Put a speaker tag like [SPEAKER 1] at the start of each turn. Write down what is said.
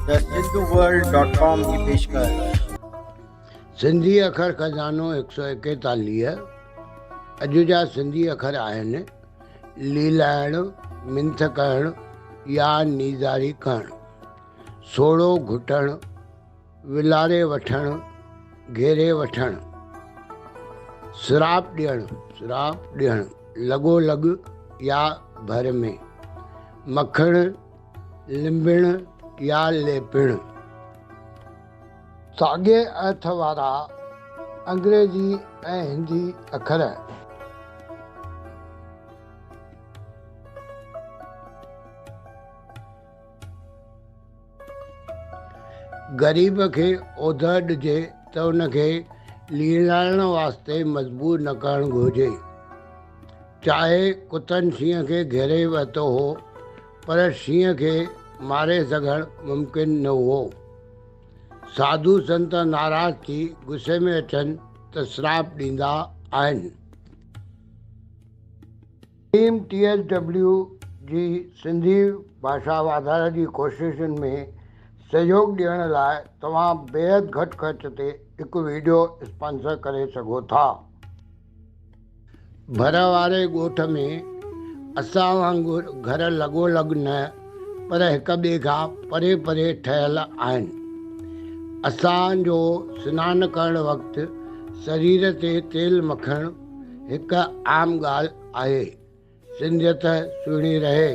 [SPEAKER 1] The सिंधुवर्ल्ड.com की पेशकश।
[SPEAKER 2] सिंधी अखर खज़ानो 141। अॼु जा सिंधी अखर आहिनि लीलाइण, मिंथ करण या नीज़ारी करण, सोड़ो घुटण, विलारे वठण, घेरे वठण, श्राप ॾियण, लॻो लॻ या भर में, मखण, लिंबिण या लेपिण। साॻिए अर्थ वारा अंग्रेजी ऐं हिंदी अखर। ग़रीब खे ओधर ॾिजे त उनखे लीलाइण वास्ते मजबूर न करणु घुरिजे। चाहे कुतनि शींहं खे घेरे वरितो हो पर शींहं खे मारे सघणु मुमकिन न हो। साधु संत नाराज़ थी गुस्से में अचनि त श्राप ॾींदा आहिनि। टीम TSW जी सिंधी भाषा वाधारे जी कोशिशुनि में सहयोग ॾियण लाइ तव्हां बेहद घटि ख़र्च ते हिकु वीडियो स्पॉन्सर करे सघो था। भर वारे ॻोठ में असां वांगुरु घर लॻोलॻ न पर हिक ॿिए खां परे परे ठहियल आहिनि। असांजो सनानु करणु वक़्तु शरीर ते तेल मखणु हिकु आम ॻाल्हि आहे। सिंधियत सुहिणी रहे।